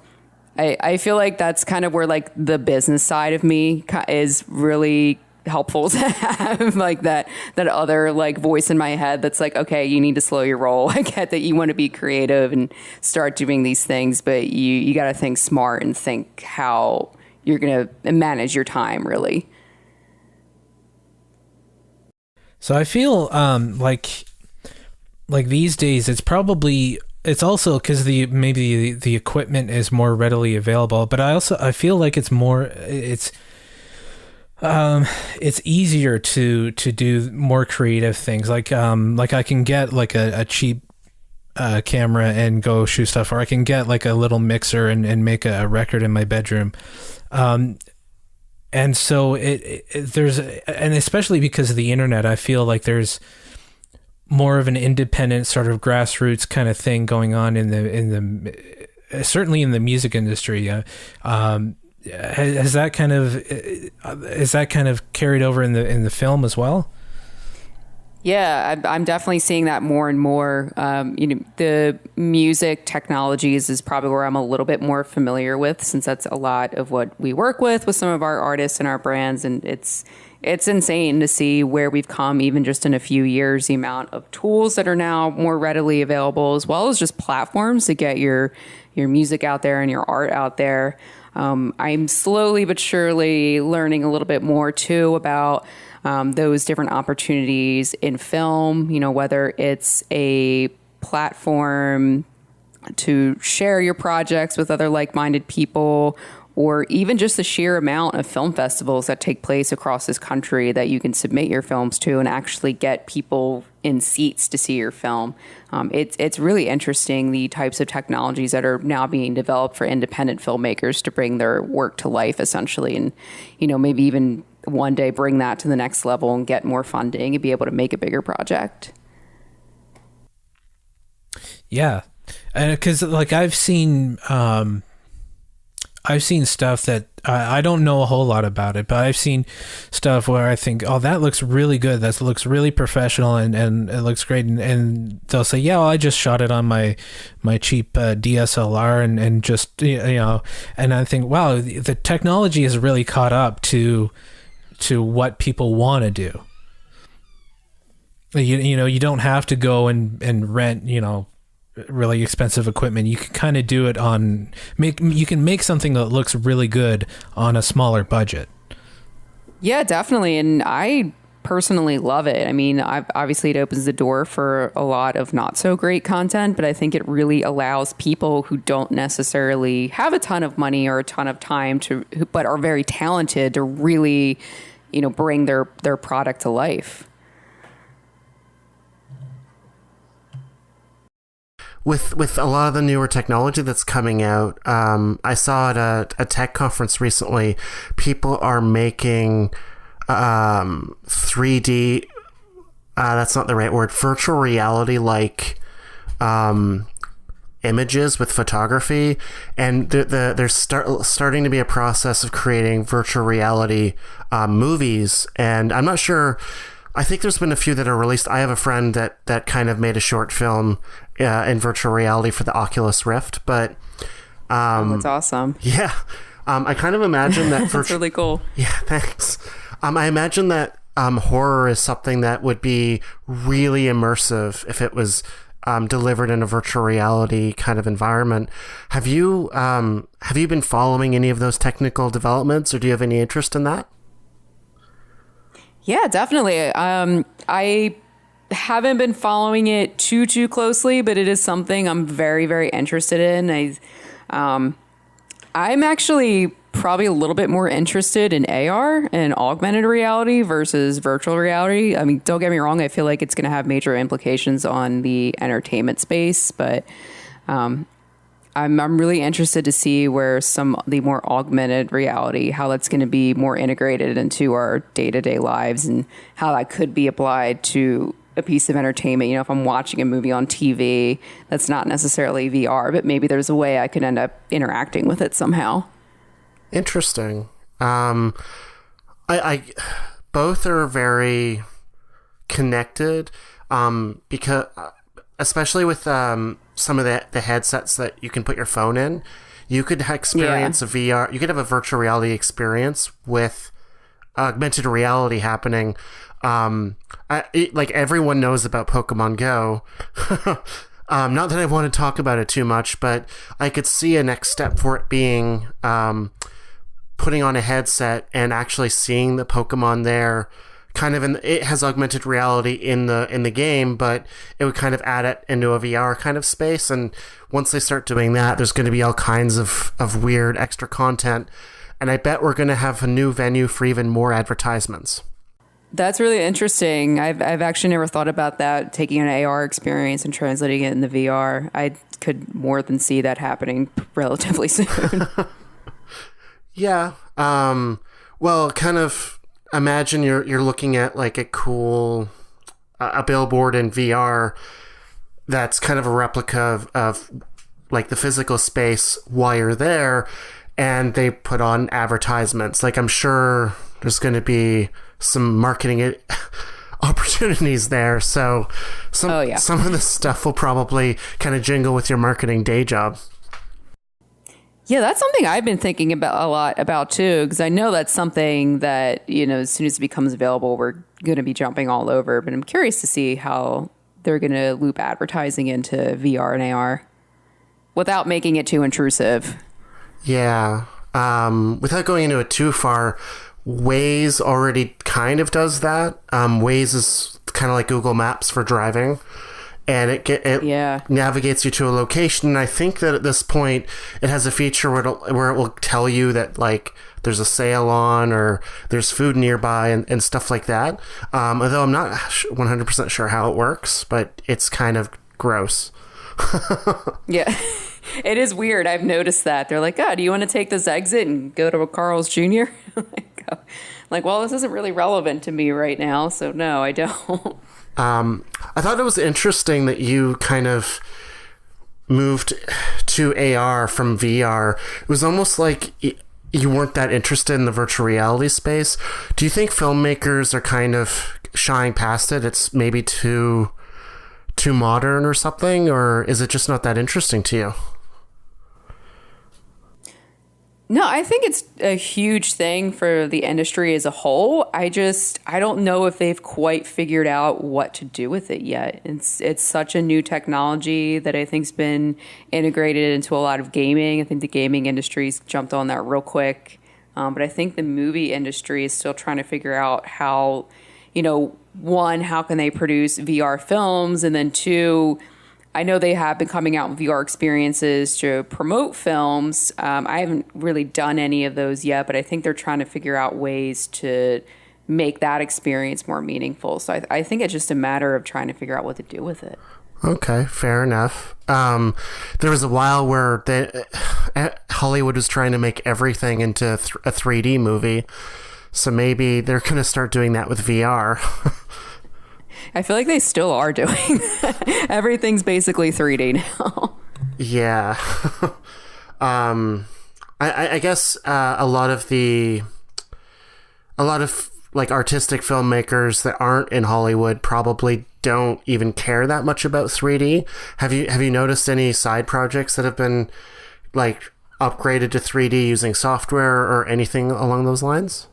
I feel like that's kind of where like the business side of me is really helpful to have, like that other like voice in my head that's like, okay, you need to slow your roll. I get that you want to be creative and start doing these things, but you got to think smart and think how you're going to manage your time really. So I feel like these days it's also because maybe the equipment is more readily available, but I feel like it's easier to do more creative things. Like I can get like a cheap camera and go shoot stuff, or I can get like a little mixer and make a record in my bedroom. And so and especially because of the internet, I feel like there's more of an independent sort of grassroots kind of thing going on certainly in the music industry. Is that kind of carried over in the film as well? Yeah, I'm definitely seeing that more and more. The music technologies is probably where I'm a little bit more familiar with, since that's a lot of what we work with some of our artists and our brands. And it's insane to see where we've come, even just in a few years, the amount of tools that are now more readily available, as well as just platforms to get your music out there and your art out there. I'm slowly but surely learning a little bit more too about those different opportunities in film, whether it's a platform to share your projects with other like-minded people, or even just the sheer amount of film festivals that take place across this country that you can submit your films to and actually get people in seats to see your film. It's really interesting, the types of technologies that are now being developed for independent filmmakers to bring their work to life, essentially, and maybe even one day bring that to the next level and get more funding and be able to make a bigger project. Yeah, because like I've seen stuff that I don't know a whole lot about it, but I've seen stuff where I think, oh, that looks really good. That looks really professional and it looks great. And they'll say, yeah, well, I just shot it on my cheap DSLR and just, and I think, wow, the technology has really caught up to what people want to do. You don't have to go and rent, really expensive equipment. You can kind of do it you can make something that looks really good on a smaller budget. Yeah, definitely. And I personally love it. I mean, obviously it opens the door for a lot of not so great content, but I think it really allows people who don't necessarily have a ton of money or a ton of time but are very talented to really, bring their product to life. With a lot of the newer technology that's coming out, I saw at a tech conference recently, people are making 3D, that's not the right word, virtual reality like images with photography, and there's starting to be a process of creating virtual reality movies, and I'm not sure. I think there's been a few that are released. I have a friend that kind of made a short film in virtual reality for the Oculus Rift, but that's awesome. Yeah, I kind of imagine that. That's really cool. Yeah, thanks. I imagine that horror is something that would be really immersive if it was delivered in a virtual reality kind of environment. Have you been following any of those technical developments, or do you have any interest in that? Yeah, definitely. I haven't been following it too closely, but it is something I'm very, very interested in. I'm actually probably a little bit more interested in AR and augmented reality versus virtual reality. I mean, don't get me wrong, I feel like it's going to have major implications on the entertainment space, but I'm really interested to see where the more augmented reality, how that's going to be more integrated into our day-to-day lives and how that could be applied to a piece of entertainment. You know, if I'm watching a movie on TV, that's not necessarily VR, but maybe there's a way I could end up interacting with it somehow. Interesting. I both are very connected, because especially with some of the headsets that you can put your phone in, you could experience a VR. You could have a virtual reality experience with augmented reality happening. Like everyone knows about Pokemon Go. Not that I want to talk about it too much, but I could see a next step for it being putting on a headset and actually seeing the Pokemon there. Kind of it has augmented reality in the game, but it would kind of add it into a VR kind of space. And once they start doing that, there's going to be all kinds of weird extra content. And I bet we're going to have a new venue for even more advertisements. That's really interesting. I've actually never thought about that, taking an AR experience and translating it into VR. I could more than see that happening relatively soon. Yeah. Well, kind of imagine you're looking at like a cool a billboard in VR that's kind of a replica of like the physical space while you're there, and they put on advertisements. Like I'm sure there's going to be some marketing opportunities there. So some of the stuff will probably kind of jingle with your marketing day job. Yeah, that's something I've been thinking about a lot about too, because I know that's something that, you know, as soon as it becomes available, we're going to be jumping all over. But I'm curious to see how they're going to loop advertising into VR and AR without making it too intrusive. Yeah. Without going into it too far, Waze already kind of does that. Waze is kind of like Google Maps for driving. And it navigates you to a location. And I think that at this point, it has a feature where it will tell you that like there's a sale on or there's food nearby and stuff like that. Although I'm not 100% sure how it works, but it's kind of gross. Yeah, it is weird. I've noticed that. They're like, oh, do you want to take this exit and go to a Carl's Jr.? Like, well, this isn't really relevant to me right now, so no, I don't. I thought it was interesting that you kind of moved to AR from VR. It was almost like you weren't that interested in the virtual reality space. Do you think filmmakers are kind of shying past it? It's maybe too modern or something, or is it just not that interesting to you? No, I think it's a huge thing for the industry as a whole. I don't know if they've quite figured out what to do with it yet. It's such a new technology that I think's been integrated into a lot of gaming. I think the gaming industry's jumped on that real quick. But I think the movie industry is still trying to figure out how, you know, one, how can they produce VR films? And then two, I know they have been coming out with VR experiences to promote films. I haven't really done any of those yet, but I think they're trying to figure out ways to make that experience more meaningful. So I think it's just a matter of trying to figure out what to do with it. Okay, fair enough. There was a while where Hollywood was trying to make everything into a 3D movie. So maybe they're going to start doing that with VR. I feel like they still are doing that. Everything's basically 3D now. Yeah. I guess a lot of like artistic filmmakers that aren't in Hollywood probably don't even care that much about 3D. Have you noticed any side projects that have been like upgraded to 3D using software or anything along those lines?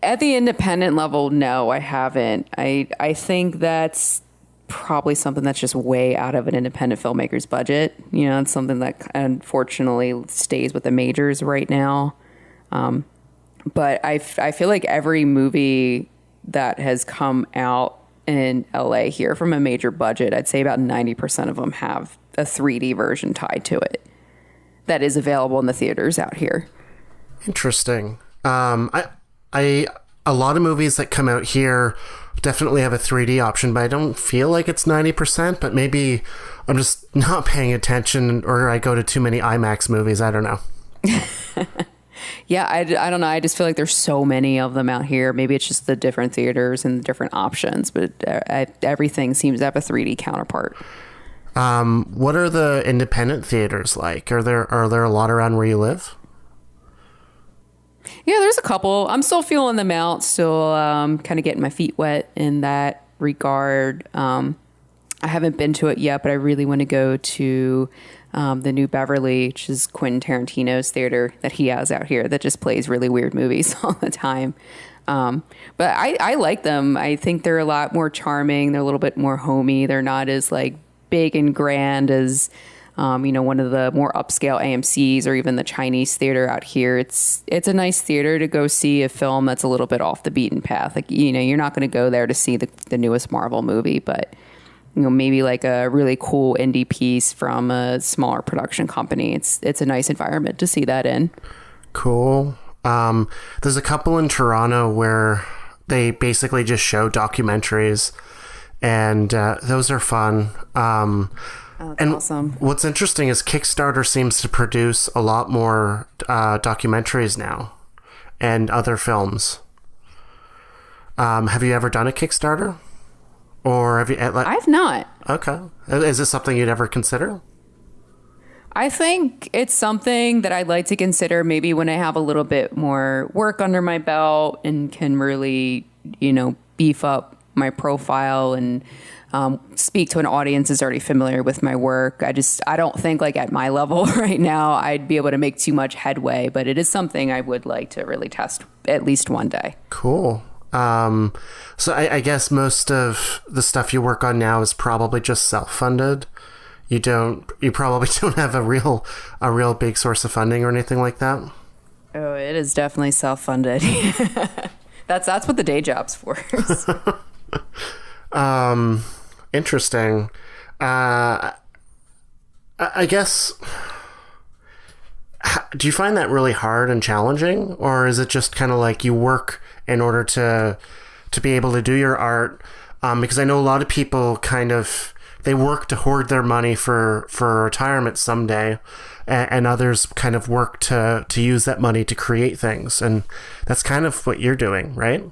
At the independent level, no, I haven't. I think that's probably something that's just way out of an independent filmmaker's budget. You know, it's something that unfortunately stays with the majors right now. But I feel like every movie that has come out in LA here from a major budget, I'd say about 90% of them have a 3D version tied to it that is available in the theaters out here. Interesting. I a lot of movies that come out here definitely have a 3D option, but I don't feel like it's 90%, but maybe I'm just not paying attention, or I go to too many IMAX movies. I don't know. Yeah, I don't know. I just feel like there's so many of them out here. Maybe it's just the different theaters and the different options, but everything seems to have a 3D counterpart. What are the independent theaters like? Are there a lot around where you live? Yeah, there's a couple. I'm still feeling them out, still kind of getting my feet wet in that regard. I haven't been to it yet, but I really want to go to the New Beverly, which is Quentin Tarantino's theater that he has out here that just plays really weird movies all the time. But I like them. I think they're a lot more charming. They're a little bit more homey. They're not as like big and grand as one of the more upscale AMCs or even the Chinese theater out here. It's a nice theater to go see a film that's a little bit off the beaten path. Like, you're not going to go there to see the newest Marvel movie, but maybe like a really cool indie piece from a smaller production company. It's a nice environment to see that in. Cool. There's a couple in Toronto where they basically just show documentaries, and those are fun. Oh, that's awesome. What's interesting is Kickstarter seems to produce a lot more documentaries now and other films. Have you ever done a Kickstarter? Or have you? I've not. Okay. Is this something you'd ever consider? I think it's something that I'd like to consider maybe when I have a little bit more work under my belt and can really, beef up my profile and speak to an audience that's already familiar with my work. I don't think like at my level right now I'd be able to make too much headway, but it is something I would like to really test at least one day. Cool. So I guess most of the stuff you work on now is probably just self-funded. You probably don't have a real big source of funding or anything like that. Oh, it is definitely self-funded. That's what the day job's for. Interesting. I guess, do you find that really hard and challenging, or is it just kind of like you work in order to be able to do your art? Because I know a lot of people they work to hoard their money for retirement someday, and others kind of work to use that money to create things, and that's kind of what you're doing, right?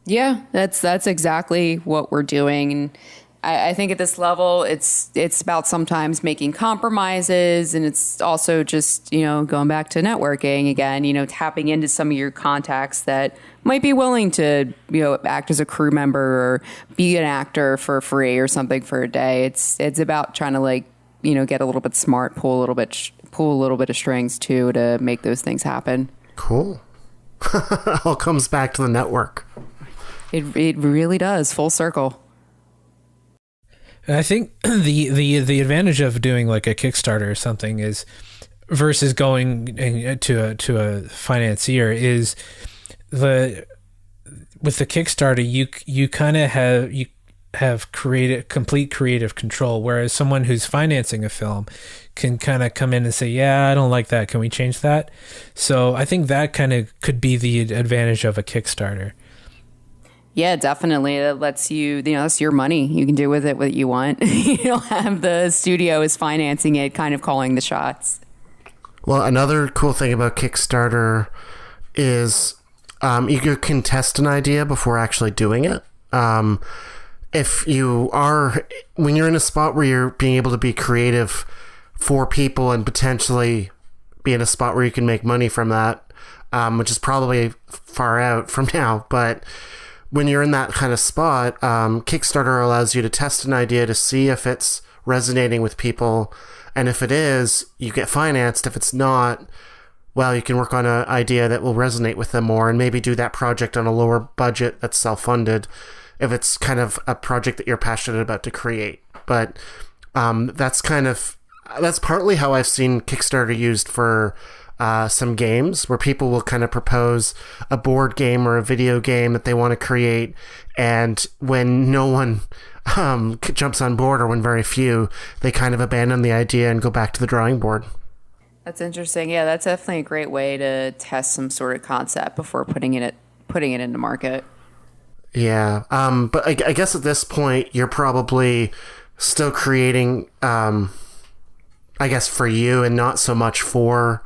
Yeah, that's exactly what we're doing. And I think at this level, it's about sometimes making compromises, and it's also just, going back to networking again, tapping into some of your contacts that might be willing to, act as a crew member or be an actor for free or something for a day. It's about trying to get a little bit smart, pull a little bit of strings too to make those things happen. Cool. All comes back to the network. It really does, full circle. And I think the advantage of doing like a Kickstarter or something is versus going to a financier is with the Kickstarter you kind of have complete creative control, whereas someone who's financing a film can kind of come in and say, yeah, I don't like that, can we change that? So I think that kind of could be the advantage of a Kickstarter. Yeah, definitely. That lets you, that's your money. You can do with it what you want. You don't have the studio is financing it, kind of calling the shots. Well, another cool thing about Kickstarter is you can test an idea before actually doing it. When you're in a spot where you're being able to be creative for people and potentially be in a spot where you can make money from that, which is probably far out from now, but when you're in that kind of spot, Kickstarter allows you to test an idea to see if it's resonating with people. And if it is, you get financed. If it's not, well, you can work on an idea that will resonate with them more and maybe do that project on a lower budget that's self-funded if it's kind of a project that you're passionate about to create. But that's partly how I've seen Kickstarter used for some games, where people will kind of propose a board game or a video game that they want to create, and when no one jumps on board, or when very few, they kind of abandon the idea and go back to the drawing board. That's interesting. Yeah, that's definitely a great way to test some sort of concept before putting it into market. Yeah. But I guess at this point, you're probably still creating, I guess, for you and not so much for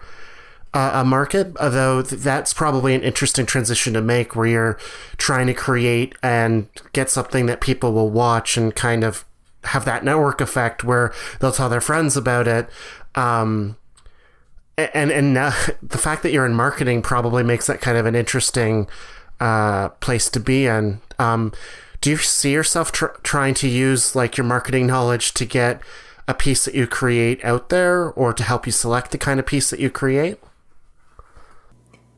a market, although that's probably an interesting transition to make where you're trying to create and get something that people will watch and kind of have that network effect where they'll tell their friends about it. And the fact that you're in marketing probably makes that kind of an interesting place to be in. Do you see yourself trying to use like your marketing knowledge to get a piece that you create out there, or to help you select the kind of piece that you create?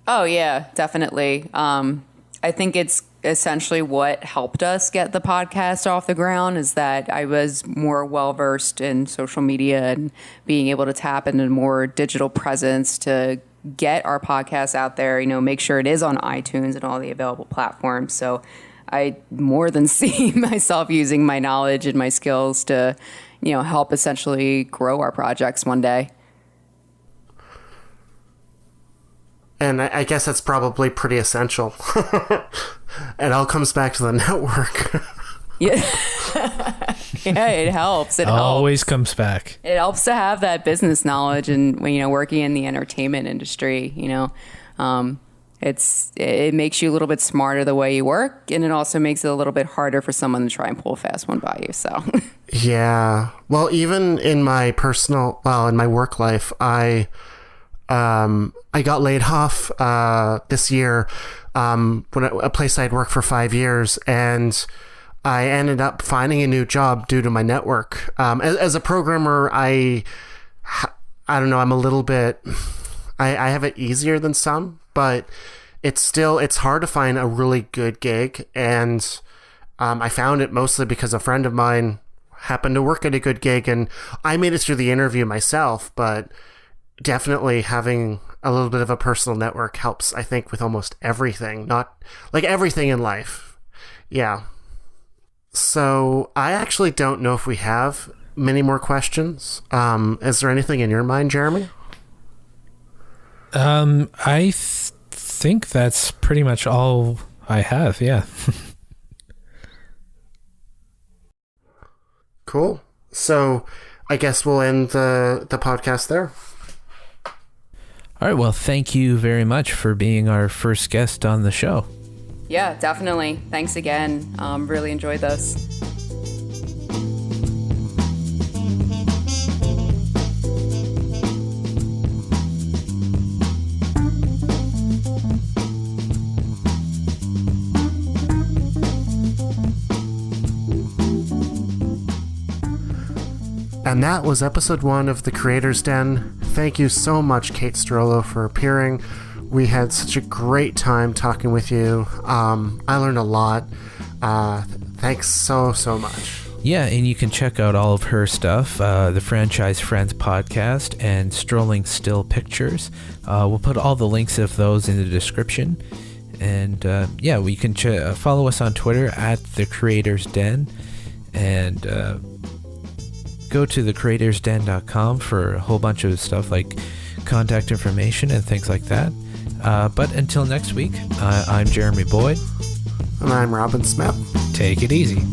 Oh yeah, definitely. I think it's essentially what helped us get the podcast off the ground is that I was more well versed in social media and being able to tap into more digital presence to get our podcast out there, make sure it is on iTunes and all the available platforms. So I more than see myself using my knowledge and my skills to, help essentially grow our projects one day. And I guess that's probably pretty essential. It all comes back to the network. Yeah. Yeah, it helps. It always comes back. It helps to have that business knowledge and, working in the entertainment industry, it makes you a little bit smarter the way you work, and it also makes it a little bit harder for someone to try and pull a fast one by you. So yeah. Well, even in my in my work life, I got laid off this year when a place I'd worked for 5 years, and I ended up finding a new job due to my network. As a programmer, I don't know, I'm a little bit, I have it easier than some, but it's hard to find a really good gig. And I found it mostly because a friend of mine happened to work at a good gig, and I made it through the interview myself, but definitely having a little bit of a personal network helps, I think, with almost everything, not like everything in life. Yeah. So I actually don't know if we have many more questions. Is there anything in your mind, Jeremy? I think that's pretty much all I have. Yeah. Cool. So I guess we'll end the podcast there. All right. Well, thank you very much for being our first guest on the show. Yeah, definitely. Thanks again. Really enjoyed this. And that was episode 1 of The Creator's Den. Thank you so much, Kate Strollo, for appearing. We had such a great time talking with you. I learned a lot. Thanks so much. Yeah, and you can check out all of her stuff, the Franchise Friends podcast and Strolling Still Pictures. We'll put all the links of those in the description. And we can follow us on Twitter at The Creator's Den. And go to thecreatorsden.com for a whole bunch of stuff like contact information and things like that. But until next week, I'm Jeremy Boyd. And I'm Robin Smith. Take it easy.